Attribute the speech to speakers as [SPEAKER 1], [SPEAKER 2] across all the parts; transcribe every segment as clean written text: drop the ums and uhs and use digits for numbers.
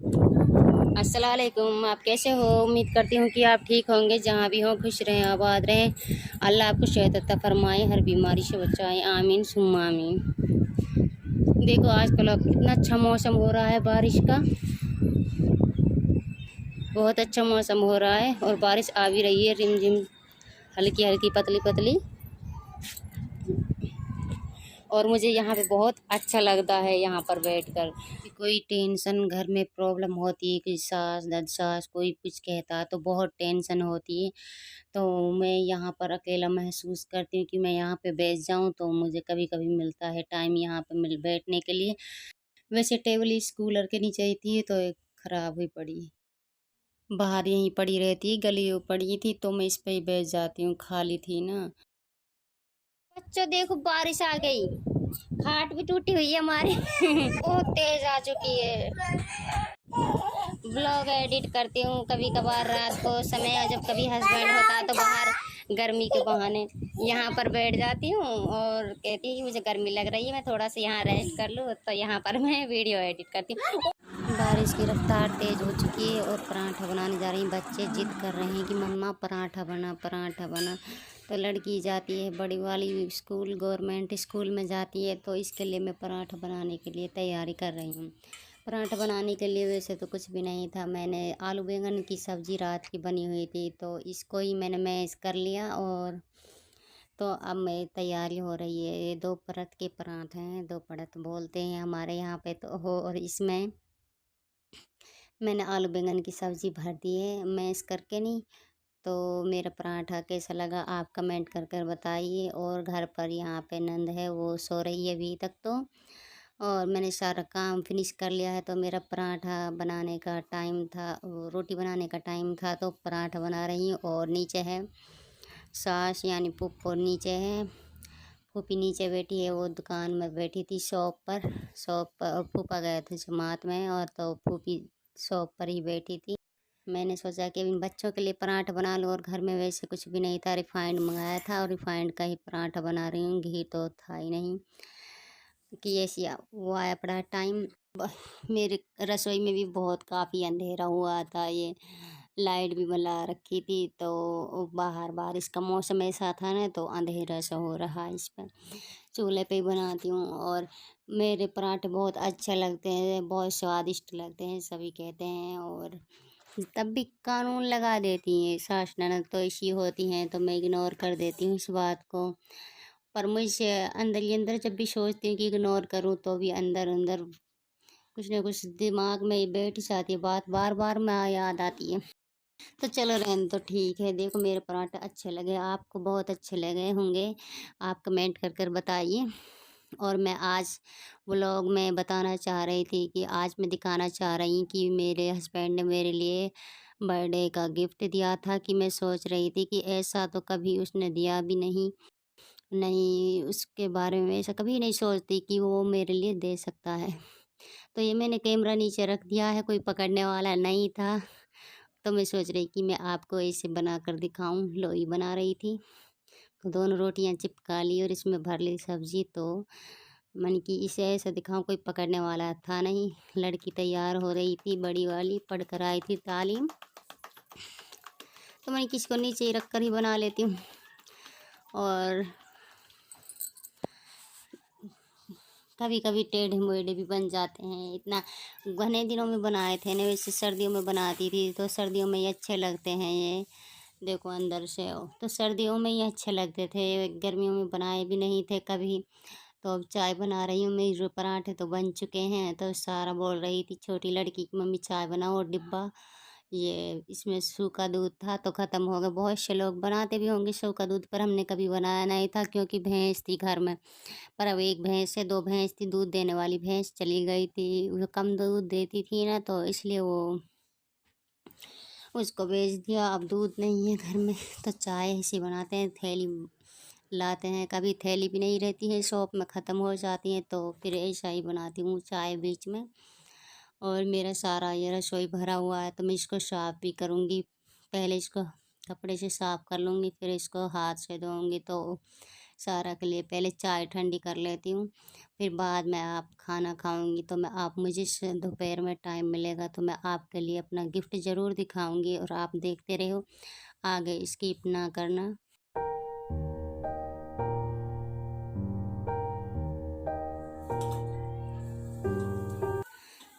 [SPEAKER 1] अस्सलाम वालेकुम। आप कैसे हो? उम्मीद करती हूँ कि आप ठीक होंगे। जहाँ भी हों खुश रहें, आबाद रहें। अल्लाह आपको सेहत अता फरमाए, हर बीमारी से बचाए। आमीन सुम्मा आमीन। देखो आजकल अब कितना अच्छा मौसम हो रहा है बारिश का। बहुत अच्छा मौसम हो रहा है और बारिश आ भी रही है रिमझिम, हल्की हल्की पतली पतली। और मुझे यहाँ पे बहुत अच्छा लगता है यहाँ पर बैठकर। कोई टेंशन घर में प्रॉब्लम होती है कि सास दद सास कोई कुछ कहता है तो बहुत टेंशन होती है। तो मैं यहाँ पर अकेला महसूस करती हूँ कि मैं यहाँ पे बैठ जाऊँ तो मुझे कभी कभी मिलता है टाइम यहाँ पे मिल बैठने के लिए। वैसे टेबल इस कूलर के नीचे ही थी तो एक खराब हुई पड़ी, बाहर यहीं पड़ी रहती, गली पड़ी थी तो मैं इस पे ही बैठ जाती हूँ, खाली थी ना। बच्चों देखो बारिश आ गई, खाट भी टूटी हुई है हमारी। बहुत तेज आ चुकी है। ब्लॉग एडिट करती हूँ कभी कभार रात को समय, जब कभी हस्बैंड होता है तो बाहर गर्मी के बहाने यहाँ पर बैठ जाती हूँ और कहती है कि मुझे गर्मी लग रही है, मैं थोड़ा सा यहाँ रेस्ट कर लूँ, तो यहाँ पर मैं वीडियो एडिट करती हूँ। बारिश की रफ्तार तेज हो चुकी है और पराठा बनाने जा रही हैं। बच्चे जिद कर रहे हैं कि मम्मा पराठा बना पराठा बना। तो लड़की जाती है बड़ी वाली स्कूल, गवर्नमेंट स्कूल में जाती है, तो इसके लिए मैं पराठा बनाने के लिए तैयारी कर रही हूँ। पराठा बनाने के लिए वैसे तो कुछ भी नहीं था, मैंने आलू बैंगन की सब्ज़ी रात की बनी हुई थी तो इसको ही मैंने मैश कर लिया। और तो अब मैं तैयारी हो रही है। ये दो परत के पराठे हैं, दो परत बोलते हैं हमारे यहाँ पे तो हो। और इसमें मैंने आलू बैंगन की सब्ज़ी भर दी है मैश करके नहीं। तो मेरा पराठा कैसा लगा आप कमेंट कर कर बताइए। और घर पर यहाँ पे नंद है, वो सो रही है अभी तक तो। और मैंने सारा काम फिनिश कर लिया है तो मेरा पराठा बनाने का टाइम था, रोटी बनाने का टाइम था तो पराठा बना रही हूँ। और नीचे है सास यानी फूफो नीचे है, फूफी नीचे बैठी है, वो दुकान में बैठी थी शॉप पर। शॉप पर और फूफा गए थे जमात में, और तो फूफी शॉप पर ही बैठी थी। मैंने सोचा कि इन बच्चों के लिए पराठा बना लूँ और घर में वैसे कुछ भी नहीं था, रिफाइंड मंगाया था और रिफाइंड का ही पराठा बना रही हूँ, घी तो था ही नहीं कि ऐसी वो आया पड़ा टाइम। मेरे रसोई में भी बहुत काफ़ी अंधेरा हुआ था, ये लाइट भी बुला रखी थी तो बाहर बारिश का मौसम ऐसा था ना तो अंधेरा सा हो रहा है। इस पर चूल्हे पे ही बनाती हूँ और मेरे पराठे बहुत अच्छे लगते हैं, बहुत स्वादिष्ट लगते हैं सभी कहते हैं। और तब भी कानून लगा देती हैं सास ननद तो ऐसी होती हैं तो मैं इग्नोर कर देती हूँ इस बात को। पर मुझसे अंदर ही अंदर जब भी सोचती हूँ कि इग्नोर करूँ तो भी अंदर अंदर कुछ ना कुछ दिमाग में बैठ जाती है, बात बार बार में याद आती है। तो चलो रहने तो ठीक है। देखो मेरे पराठे अच्छे लगे, आपको बहुत अच्छे लगे होंगे, आप कमेंट कर कर बताइए। और मैं आज व्लॉग में बताना चाह रही थी कि आज मैं दिखाना चाह रही हूँ कि मेरे हस्बैंड ने मेरे लिए बर्थडे का गिफ्ट दिया था कि मैं सोच रही थी कि ऐसा तो कभी उसने दिया भी नहीं, नहीं उसके बारे में ऐसा कभी नहीं सोचती कि वो मेरे लिए दे सकता है। तो ये मैंने कैमरा नीचे रख दिया है, कोई पकड़ने वाला नहीं था। तो मैं सोच रही कि मैं आपको ऐसे बना कर दिखाऊं। लोई बना रही थी तो दोनों रोटियां चिपका ली और इसमें भर ली सब्जी। तो मन की इसे ऐसा दिखाऊं, कोई पकड़ने वाला था नहीं। लड़की तैयार हो रही थी बड़ी वाली, पढ़ कर आई थी तालीम, तो मैंने किसको नीचे ही रख कर ही बना लेती हूँ। और कभी कभी टेढ़े मेढ़े भी बन जाते हैं। इतना घने दिनों में बनाए थे ना, वैसे सर्दियों में बनाती थी तो सर्दियों में ये अच्छे लगते हैं। ये देखो अंदर से तो सर्दियों में ही अच्छे लगते थे, गर्मियों में बनाए भी नहीं थे कभी। तो अब चाय बना रही हूँ मैं, जो पराठे तो बन चुके हैं तो सारा बोल रही थी छोटी लड़की की मम्मी चाय बनाओ, और डिब्बा ये इसमें सूखा दूध था तो ख़त्म हो गया। बहुत से लोग बनाते भी होंगे सूखा दूध, पर हमने कभी बनाया नहीं था क्योंकि भैंस थी घर में। पर अब एक भैंस से दो भैंस थी, दूध देने वाली भैंस चली गई थी, वो कम दूध देती थी ना तो इसलिए वो उसको बेच दिया। अब दूध नहीं है घर में तो चाय ऐसी बनाते हैं, थैली लाते हैं, कभी थैली भी नहीं रहती है शॉप में, ख़त्म हो जाती है तो फिर ऐसा ही बनाती हूँ चाय बीच में। और मेरा सारा ये रसोई भरा हुआ है तो मैं इसको साफ़ भी करूँगी। पहले इसको कपड़े से साफ़ कर लूँगी, फिर इसको हाथ से धोऊँगी तो सारा के लिए पहले चाय ठंडी कर लेती हूँ, फिर बाद में आप खाना खाऊंगी। तो मैं आप मुझे दोपहर में टाइम मिलेगा तो मैं आपके लिए अपना गिफ्ट ज़रूर दिखाऊंगी, और आप देखते रहो, आगे स्किप ना करना।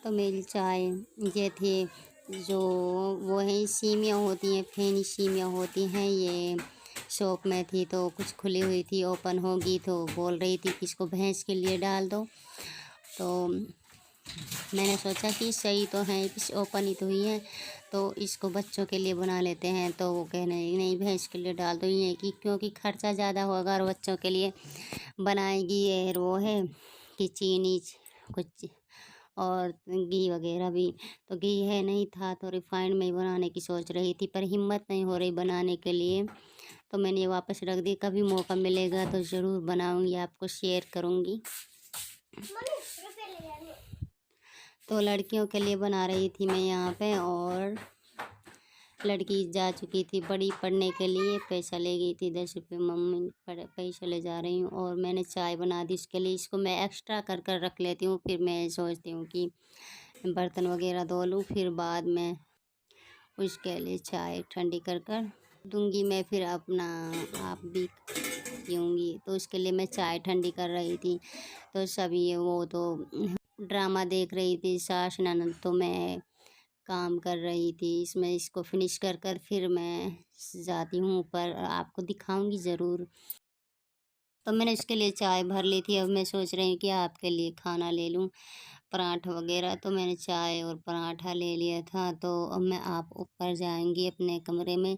[SPEAKER 1] तो मेरी चाय ये थी, जो वो है सीमियाँ होती हैं, फेनी सीमियाँ होती हैं, ये शॉप में थी तो कुछ खुली हुई थी, ओपन होगी तो बोल रही थी कि इसको भैंस के लिए डाल दो। तो मैंने सोचा कि सही तो है, किस ओपन ही तो हुई है, तो इसको बच्चों के लिए बना लेते हैं। तो वो कहने लगी नहीं भैंस के लिए डाल दो, ये कि क्योंकि खर्चा ज़्यादा होगा, और बच्चों के लिए बनाएगी ये वो है कि चीनी कुछ और घी वगैरह भी। तो घी है नहीं था तो रिफाइंड में ही बनाने की सोच रही थी, पर हिम्मत नहीं हो रही बनाने के लिए, तो मैंने ये वापस रख दी। कभी मौका मिलेगा तो ज़रूर बनाऊंगी, आपको शेयर करूंगी। तो लड़कियों के लिए बना रही थी मैं यहाँ पे, और लड़की जा चुकी थी बड़ी पढ़ने के लिए, पैसा ले गई थी 10 रुपये, मम्मी पैसा ले जा रही हूँ, और मैंने चाय बना दी उसके लिए। इसको मैं एक्स्ट्रा कर कर रख लेती हूँ, फिर मैं सोचती हूँ कि बर्तन वगैरह धो लूँ, फिर बाद में उसके लिए चाय ठंडी कर कर दूँगी मैं, फिर अपना आप भी पीऊँगी। तो उसके लिए मैं चाय ठंडी कर रही थी, तो सभी वो तो ड्रामा देख रही थी सास ननद, तो मैं काम कर रही थी इसमें। इसको फिनिश कर कर फिर मैं जाती हूँ ऊपर, आपको दिखाऊंगी ज़रूर। तो मैंने इसके लिए चाय भर ली थी, अब मैं सोच रही हूँ कि आपके लिए खाना ले लूँ, पराठा वगैरह। तो मैंने चाय और पराठा ले लिया था, तो अब मैं आप ऊपर जाएंगी अपने कमरे में,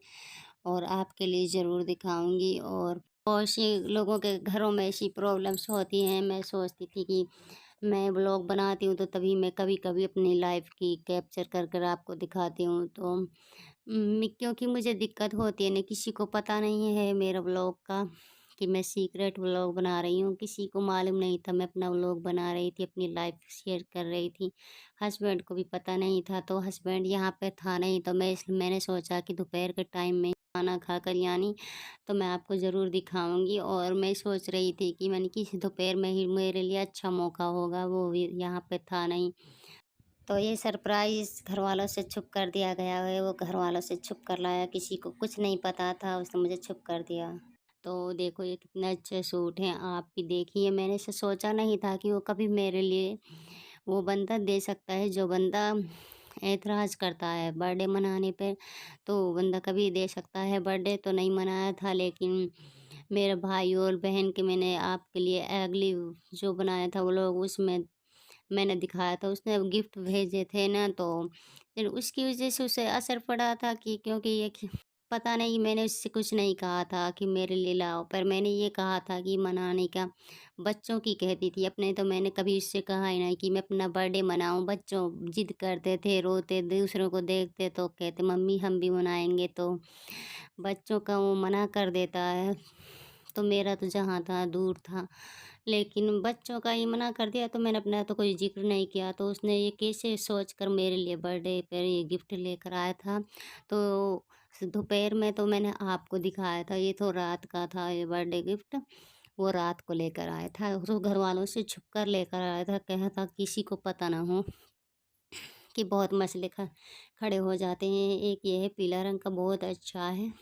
[SPEAKER 1] और आपके लिए ज़रूर दिखाऊंगी। और बहुत से लोगों के घरों में ऐसी प्रॉब्लम्स होती हैं, मैं सोचती थी कि मैं ब्लॉग बनाती हूँ तो तभी मैं कभी कभी अपनी लाइफ की कैप्चर कर कर आपको दिखाती हूँ। तो क्योंकि मुझे दिक्कत होती है ना, किसी को पता नहीं है मेरा ब्लॉग का कि मैं सीक्रेट व्लॉग बना रही हूँ, किसी को मालूम नहीं था। मैं अपना व्लॉग बना रही थी, अपनी लाइफ शेयर कर रही थी, हस्बैंड को भी पता नहीं था। तो हस्बैंड यहाँ पे था नहीं, तो मैंने सोचा कि दोपहर के टाइम में खाना खाकर यानी तो मैं आपको ज़रूर दिखाऊंगी। और मैं सोच रही थी कि मैंने कि दोपहर में ही मेरे लिए अच्छा मौका होगा, वो भी यहाँ पे था नहीं। तो ये सरप्राइज़ घर वालों से छुप कर दिया गया है, वो घर वालों से छुप कर लाया, किसी को कुछ नहीं पता था, उसने मुझे छुप कर दिया। तो देखो ये कितने अच्छे सूट हैं, आप भी देखिए। मैंने इसे सोचा नहीं था कि वो कभी मेरे लिए वो बंदा दे सकता है, जो बंदा ऐतराज़ करता है बर्थडे मनाने पे। तो वो बंदा कभी दे सकता है, बर्थडे तो नहीं मनाया था, लेकिन मेरे भाई और बहन के मैंने आपके लिए अगली जो बनाया था वो लोग, उसमें मैंने दिखाया था, उसने गिफ्ट भेजे थे ना, तो फिर उसकी वजह से उसे असर पड़ा था कि क्योंकि ये पता नहीं, मैंने उससे कुछ नहीं कहा था कि मेरे लिए लाओ, पर मैंने ये कहा था कि मनाने का बच्चों की कहती थी अपने। तो मैंने कभी उससे कहा ही नहीं कि मैं अपना बर्थडे मनाऊं। बच्चों जिद करते थे, रोते, दूसरों को देखते तो कहते मम्मी हम भी मनाएंगे, तो बच्चों का वो मना कर देता है। तो मेरा तो जहाँ था दूर था, लेकिन बच्चों का ये मना कर दिया, तो मैंने अपना तो कोई ज़िक्र नहीं किया। तो उसने ये कैसे सोच कर मेरे लिए बर्थडे पर ये गिफ्ट लेकर आया था। तो दोपहर में तो मैंने आपको दिखाया था, ये तो रात का था ये बर्थडे गिफ्ट। वो रात को लेकर आया था, तो घर वालों से छुप कर लेकर आया था, कहा था किसी को पता ना हो, कि बहुत मसले खड़े हो जाते हैं। एक ये है पीला रंग का, बहुत अच्छा है।